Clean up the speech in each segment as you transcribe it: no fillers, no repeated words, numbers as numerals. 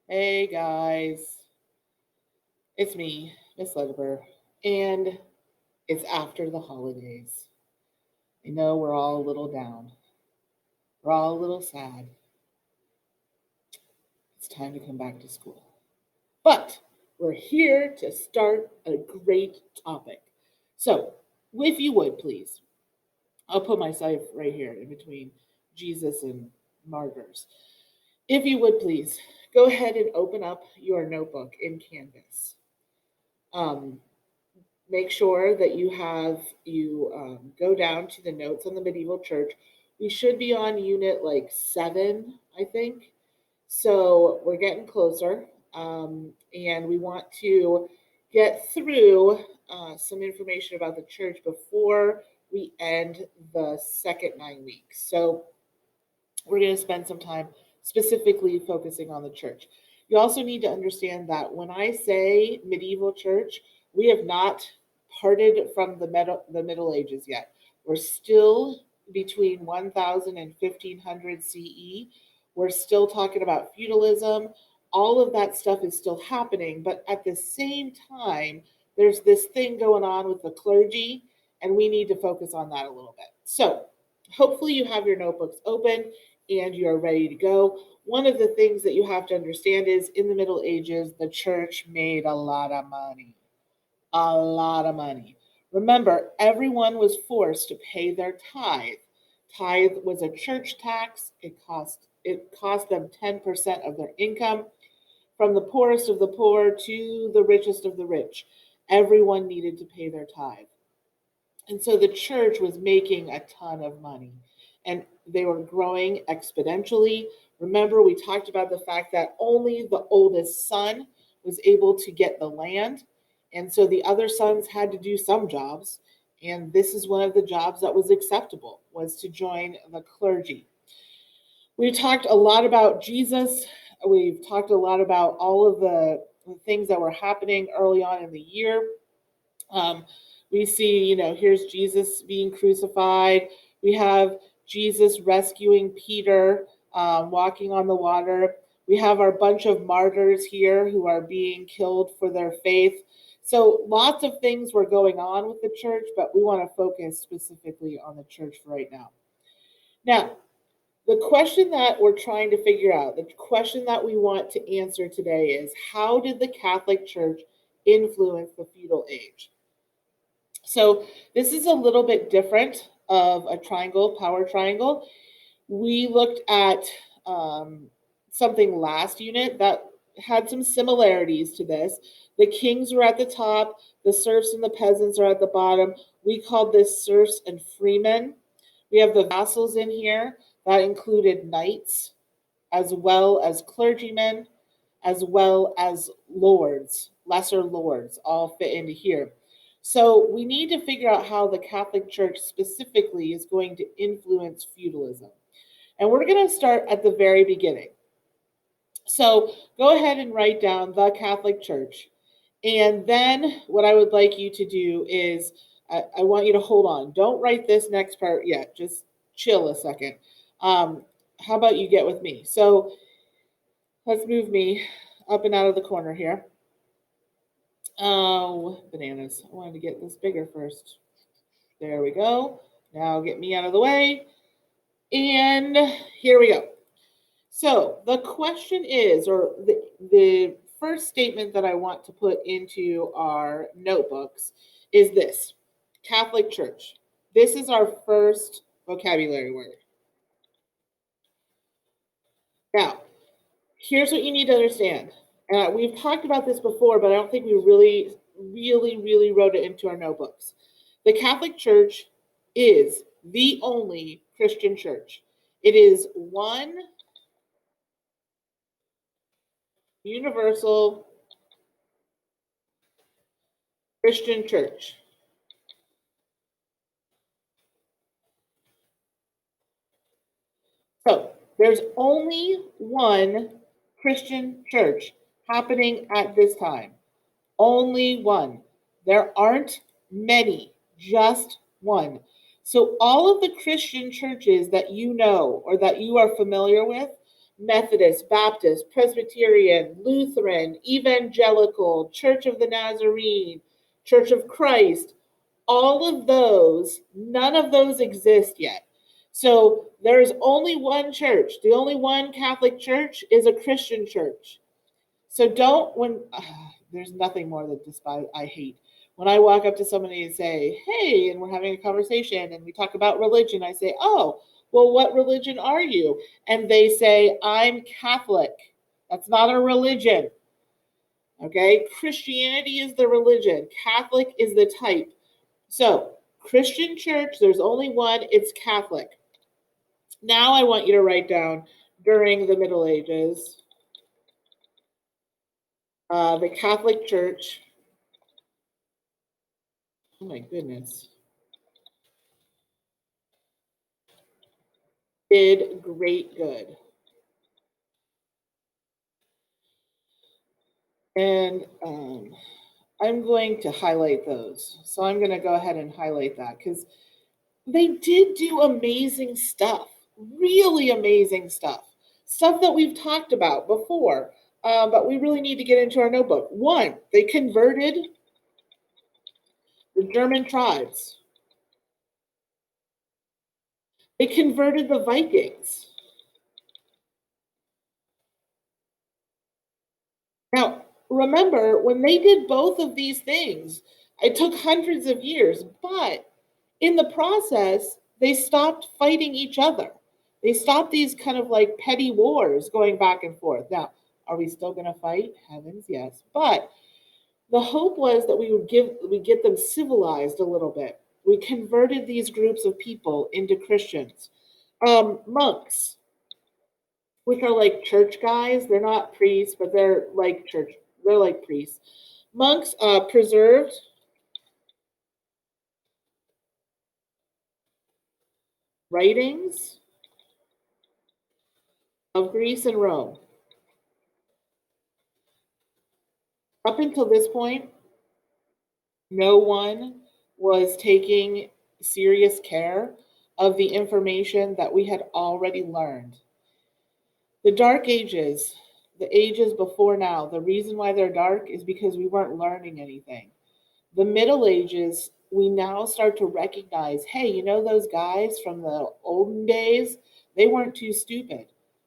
Hey guys, it's me, Miss Lediber, and it's after the holidays. I know we're all a little down, we're all a little sad. It's time to come back to school. But we're here to start a great topic. So, if you would please, I'll put myself right here in between Jesus and martyrs. If you would please, go ahead and open up your notebook in Canvas. Um, Make sure that you go down to the notes on the medieval church. We should be on unit like 7, I think. So we're getting closer, and we want to get through some information about the church before we end the second 9 weeks. So we're going to spend some time specifically focusing on the church. You also need to understand that when I say medieval church, we have not parted from the Middle Ages yet. We're still between 1000 and 1500 CE. We're still talking about feudalism. All of that stuff is still happening, but at the same time, there's this thing going on with the clergy, and we need to focus on that a little bit. So, hopefully, you have your notebooks open and you're ready to go. One of the things that you have to understand is in the Middle Ages, the church made a lot of money. A lot of money. Remember, everyone was forced to pay their tithe. Tithe was a church tax. It cost them 10% of their income, from the poorest of the poor to the richest of the rich. Everyone needed to pay their tithe. And so the church was making a ton of money and they were growing exponentially. Remember, we talked about the fact that only the oldest son was able to get the land. And so the other sons had to do some jobs. And this is one of the jobs that was acceptable, was to join the clergy. We've talked a lot about Jesus. We've talked a lot about all of the things that were happening early on in the year. Um, we see, here's Jesus being crucified. We have Jesus rescuing Peter, walking on the water. We have our bunch of martyrs here who are being killed for their faith. So lots of things were going on with the church, but we want to focus specifically on the church for right now. Now, the question that we're trying to figure out, the question that we want to answer today is, how did the Catholic Church influence the feudal age? So this is a little bit different of a triangle, power triangle. We looked at something last unit that had some similarities to this. The kings were at the top, the serfs and the peasants are at the bottom. We called this serfs and freemen. We have the vassals in here. That included knights, as well as clergymen, as well as lords, lesser lords, all fit into here. So we need to figure out how the Catholic Church specifically is going to influence feudalism. And we're going to start at the very beginning. So go ahead and write down the Catholic Church. And then what I would like you to do is, I want you to hold on. Don't write this next part yet. Just chill a second. How about you get with me? So let's move me up and out of the corner here. Oh, bananas. I wanted to get this bigger first. There we go. Now get me out of the way. And here we go. So the question is, or the first statement that I want to put into our notebooks is this: Catholic Church. This is our first vocabulary word. Now, here's what you need to understand. We've talked about this before, but I don't think we really wrote it into our notebooks. The Catholic Church is the only Christian church. It is one universal Christian church. So there's only one Christian church happening at this time. Only one. There aren't many, just one. So all of the Christian churches that you know or that you are familiar with, Methodist, Baptist, Presbyterian, Lutheran, Evangelical, Church of the Nazarene, Church of Christ, all of those, none of those exist yet. So there's only one church. The only one Catholic church is a Christian church. So there's nothing more that I hate. When I walk up to somebody and say, hey, and we're having a conversation and we talk about religion, I say, oh, well, what religion are you? And they say, I'm Catholic. That's not a religion. Okay? Christianity is the religion. Catholic is the type. So, Christian church, there's only one, it's Catholic. Now I want you to write down during the Middle Ages, the Catholic Church, oh my goodness, did great good. And I'm going to highlight those. So I'm going to go ahead and highlight that because they did do amazing stuff, really amazing stuff that we've talked about before, but we really need to get into our notebook. One, they converted the German tribes. They converted the Vikings. Now, remember, when they did both of these things, it took hundreds of years, but in the process, they stopped fighting each other. They stopped these kind of like petty wars going back and forth. Now, are we still going to fight? Heavens, yes. But the hope was that we get them civilized a little bit. We converted these groups of people into Christians. Monks, which are like church guys. They're not priests, but they're like church. They're like priests. Monks preserved writings of Greece and Rome. Up until this point, no one was taking serious care of the information that we had already learned. The Dark Ages, the ages before now, the reason why they're dark is because we weren't learning anything. The Middle Ages, we now start to recognize, hey, you know those guys from the olden days? They weren't too stupid.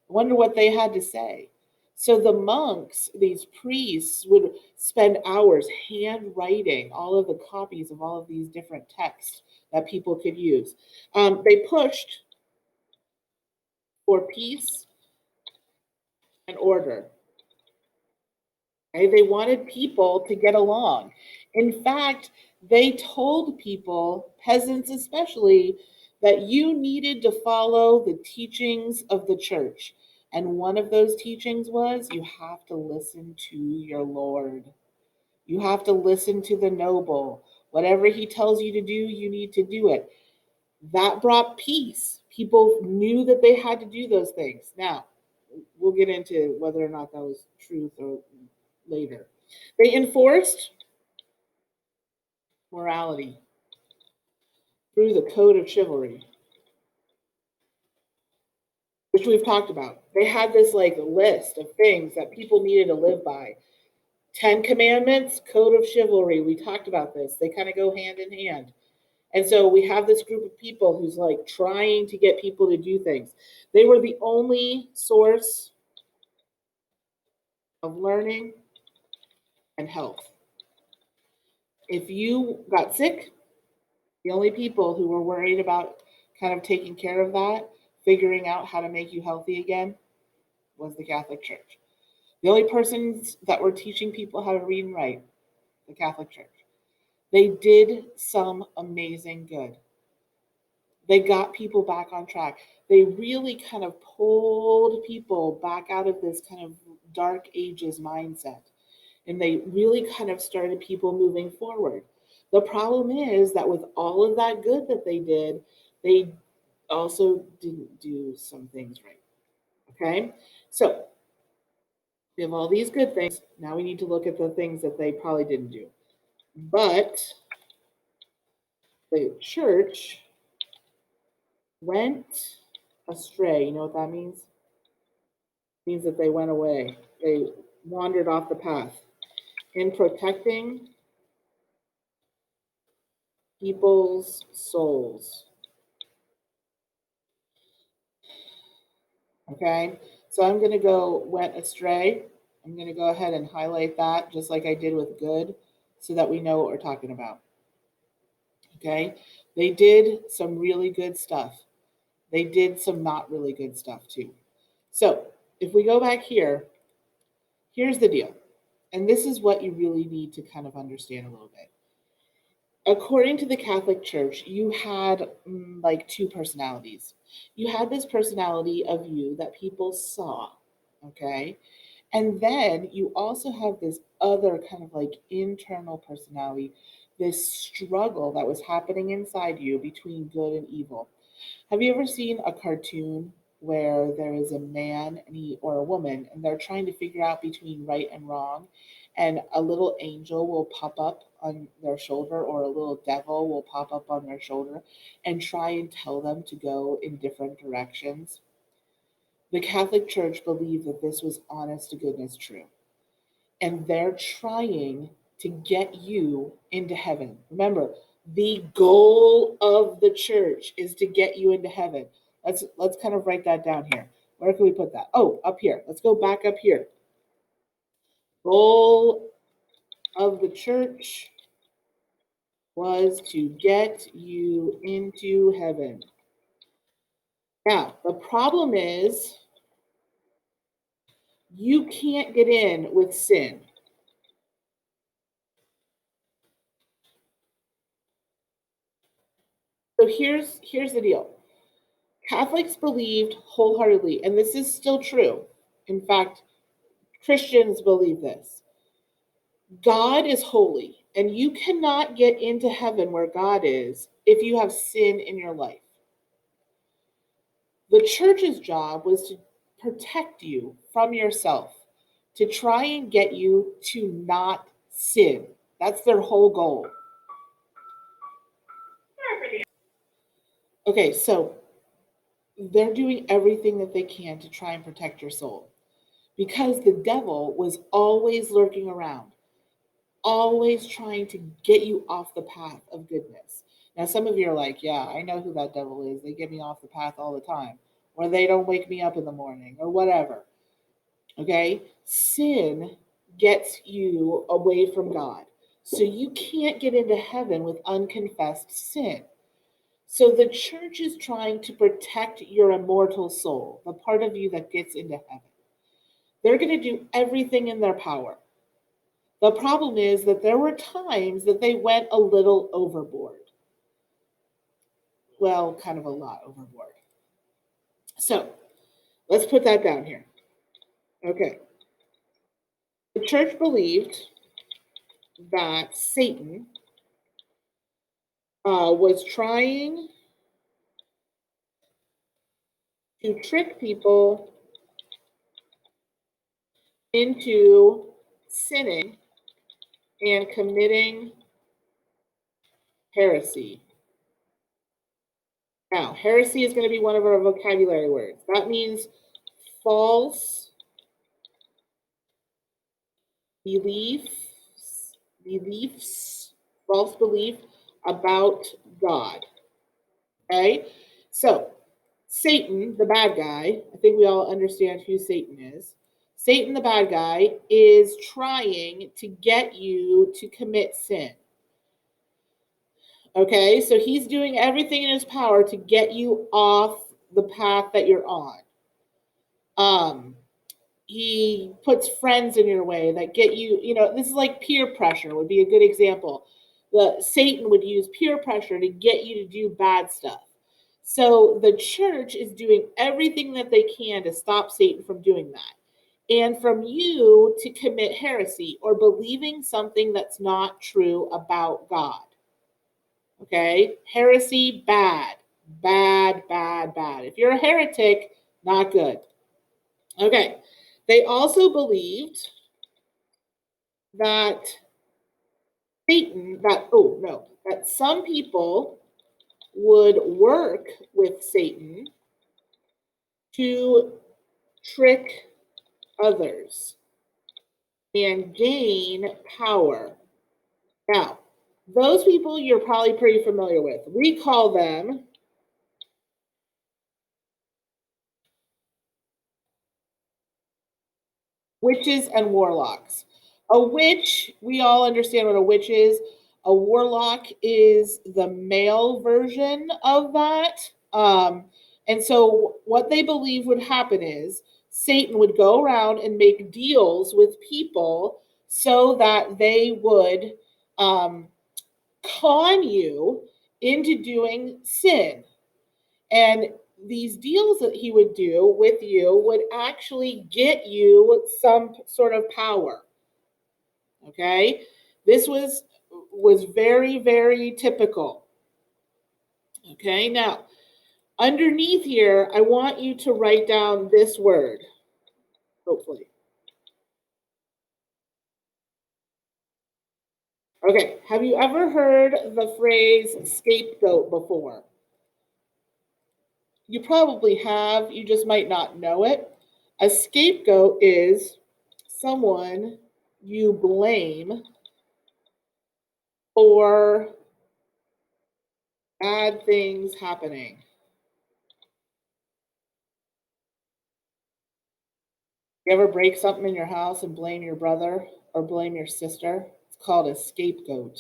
I wonder what they had to say. So the monks, these priests, would spend hours handwriting all of the copies of all of these different texts that people could use. They pushed for peace and order. Okay? They wanted people to get along. In fact, they told people, peasants especially, that you needed to follow the teachings of the church. And one of those teachings was you have to listen to your Lord. You have to listen to the noble. Whatever he tells you to do, you need to do it. That brought peace. People knew that they had to do those things. Now, we'll get into whether or not that was truth or later. They enforced morality through the code of chivalry, which we've talked about. They had this like list of things that people needed to live by. 10 Commandments, code of chivalry. We talked about this. They kind of go hand in hand. And so we have this group of people who's like trying to get people to do things. They were the only source of learning and health. If you got sick, the only people who were worried about kind of taking care of that, figuring out how to make you healthy again, was the Catholic Church. The only persons that were teaching people how to read and write, the Catholic Church. They did some amazing good. They got people back on track. They really kind of pulled people back out of this kind of dark ages mindset. And they really kind of started people moving forward. The problem is that with all of that good that they also didn't do some things right. Okay? So we have all these good things. Now we need to look at the things that they probably didn't do. But the church went astray. You know what that means? Means that they went away. They wandered off the path. In protecting people's souls. Okay, so I'm going to go went astray. I'm going to go ahead and highlight that just like I did with good so that we know what we're talking about. Okay, they did some really good stuff. They did some not really good stuff too. So if we go back here, here's the deal. And this is what you really need to kind of understand a little bit. According to the Catholic Church, you had like two personalities. You had this personality of you that people saw, okay? And then you also have this other kind of like internal personality, this struggle that was happening inside you between good and evil. Have you ever seen a cartoon where there is a man or a woman and they're trying to figure out between right and wrong, and a little angel will pop up on their shoulder or a little devil will pop up on their shoulder and try and tell them to go in different directions? The Catholic Church believed that this was honest to goodness true. And they're trying to get you into heaven. Remember, the goal of the church is to get you into heaven. Let's kind of write that down here. Where can we put that? Oh, up here. Let's go back up here. Goal of the church was to get you into heaven. Now, the problem is you can't get in with sin. So here's the deal. Catholics believed wholeheartedly, and this is still true. In fact, Christians believe this. God is holy, and you cannot get into heaven where God is if you have sin in your life. The church's job was to protect you from yourself, to try and get you to not sin. That's their whole goal. Okay, so they're doing everything that they can to try and protect your soul because the devil was always lurking around, always trying to get you off the path of goodness. Now, some of you are like, yeah, I know who that devil is. They get me off the path all the time, or they don't wake me up in the morning, or whatever. Okay? Sin gets you away from God. So you can't get into heaven with unconfessed sin. So the church is trying to protect your immortal soul, the part of you that gets into heaven. They're going to do everything in their power. The problem is that there were times that they went a little overboard. Well, kind of a lot overboard. So let's put that down here. Okay. The church believed that Satan was trying to trick people into sinning and committing heresy. Now, heresy is going to be one of our vocabulary words. That means false beliefs, false belief about God. Okay? So, Satan, the bad guy, I think we all understand who Satan is. Satan, the bad guy, is trying to get you to commit sin. Okay, so he's doing everything in his power to get you off the path that you're on. He puts friends in your way that get you, this is like peer pressure would be a good example. Satan would use peer pressure to get you to do bad stuff. So the church is doing everything that they can to stop Satan from doing that. And from you to commit heresy or believing something that's not true about God. Okay? Heresy, bad. Bad, bad, bad. If you're a heretic, not good. Okay. They also believed that that some people would work with Satan to trick others and gain power. Now, those people you're probably pretty familiar with. We call them witches and warlocks. A witch, we all understand what a witch is. A warlock is the male version of that. And so, what they believe would happen is Satan would go around and make deals with people so that they would um, con you into doing sin. And these deals that he would do with you would actually get you some sort of power. Okay? This was very, very typical. Okay, now underneath here, I want you to write down this word, hopefully. Okay, have you ever heard the phrase scapegoat before? You probably have, you just might not know it. A scapegoat is someone you blame for bad things happening. You ever break something in your house and blame your brother or blame your sister? It's called a scapegoat.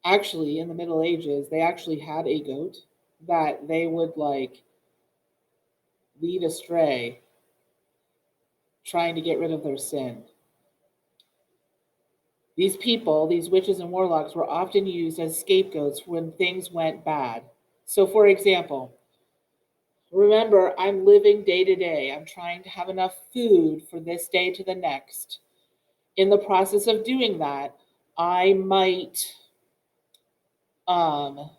Actually, in the Middle Ages, they actually had a goat that they would like lead astray, trying to get rid of their sin. These people, these witches and warlocks, were often used as scapegoats when things went bad. So, for example, remember, I'm living day to day. I'm trying to have enough food for this day to the next. In the process of doing that, I might, um,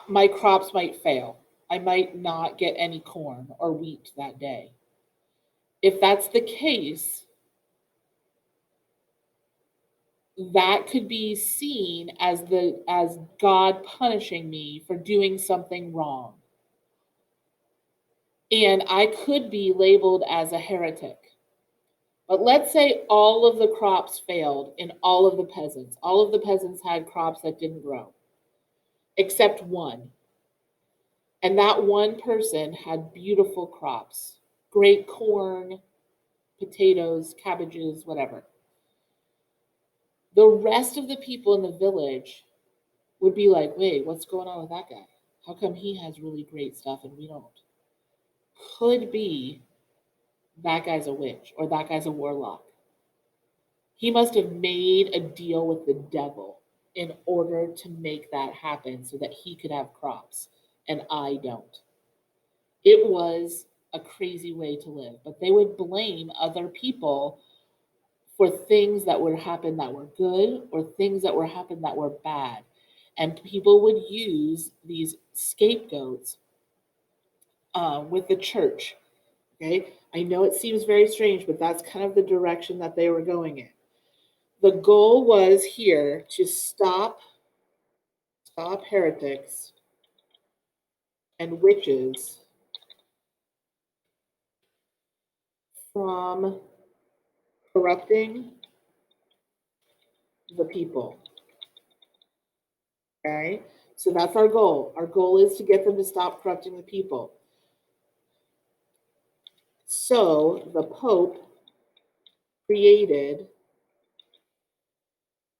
my crops might fail. I might not get any corn or wheat that day. If that's the case, that could be seen as God punishing me for doing something wrong. And I could be labeled as a heretic. But let's say all of the crops failed in all of the peasants. All of the peasants had crops that didn't grow, except one. And that one person had beautiful crops, great corn, potatoes, cabbages, whatever. The rest of the people in the village would be like, wait, what's going on with that guy? How come he has really great stuff and we don't? Could be that guy's a witch or that guy's a warlock. He must have made a deal with the devil in order to make that happen so that he could have crops and I don't. It was a crazy way to live, but they would blame other people for things that would happen that were good or things that were happen that were bad. And people would use these scapegoats with the church. Okay, I know it seems very strange, but that's kind of the direction that they were going in. The goal was here to stop heretics and witches from corrupting the people. Okay, so that's our goal. Our goal is to get them to stop corrupting the people. So the Pope created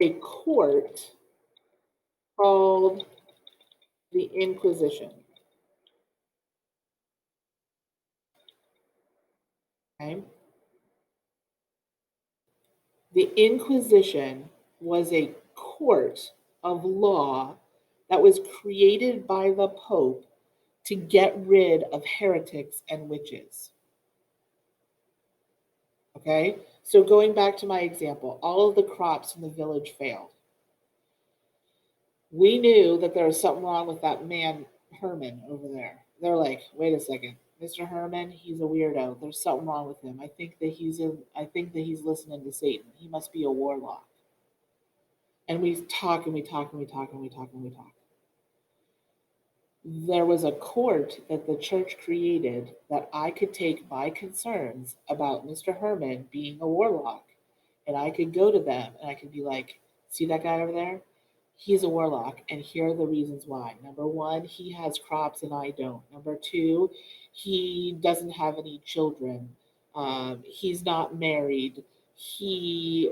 a court called the Inquisition. Okay? The Inquisition was a court of law that was created by the Pope to get rid of heretics and witches. Okay? So going back to my example, all of the crops in the village failed. We knew that there was something wrong with that man, Herman, over there. They're like, wait a second, Mr. Herman, he's a weirdo. There's something wrong with him. I think that he's listening to Satan. He must be a warlock. And we talk and we talk and we talk and we talk and we talk. there was a court that the church created that I could take my concerns about Mr. Herman being a warlock, and I could go to them and I could be like, see that guy over there? He's a warlock, and here are the reasons why. Number one, he has crops and I don't. Number two, he doesn't have any children. He's not married. He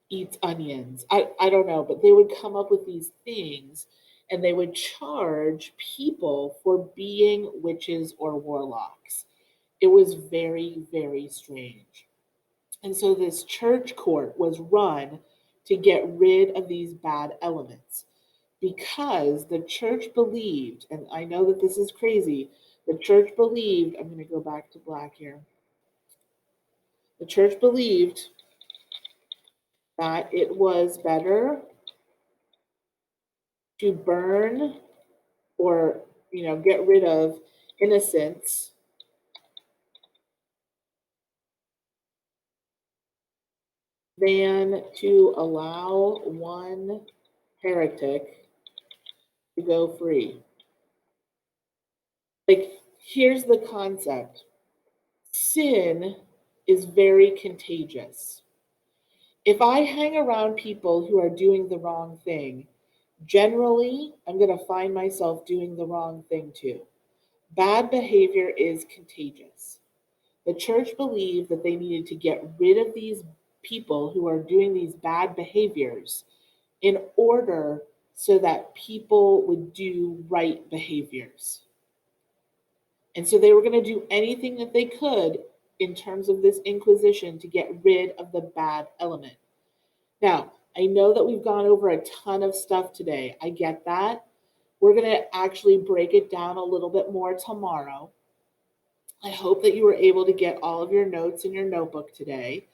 eats onions. I don't know, but they would come up with these things and they would charge people for being witches or warlocks. It was very, very strange. And so this church court was run to get rid of these bad elements because the church believed, and I know that this is crazy, the church believed, I'm going to go back to black here. The church believed that it was better to burn or get rid of innocents than to allow one heretic to go free. Like, here's the concept: sin is very contagious. If I hang around people who are doing the wrong thing, generally I'm going to find myself doing the wrong thing too. Bad behavior is contagious. The church believed that they needed to get rid of these people who are doing these bad behaviors in order so that people would do right behaviors. And so they were going to do anything that they could in terms of this inquisition to get rid of the bad element. Now, I know that we've gone over a ton of stuff today. I get that. We're going to actually break it down a little bit more tomorrow. I hope that you were able to get all of your notes in your notebook today.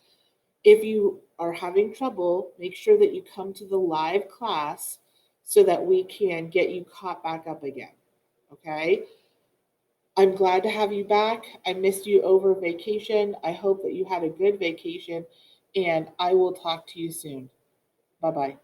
If you are having trouble, make sure that you come to the live class so that we can get you caught back up again. Okay? I'm glad to have you back. I missed you over vacation. I hope that you had a good vacation, and I will talk to you soon. Bye bye.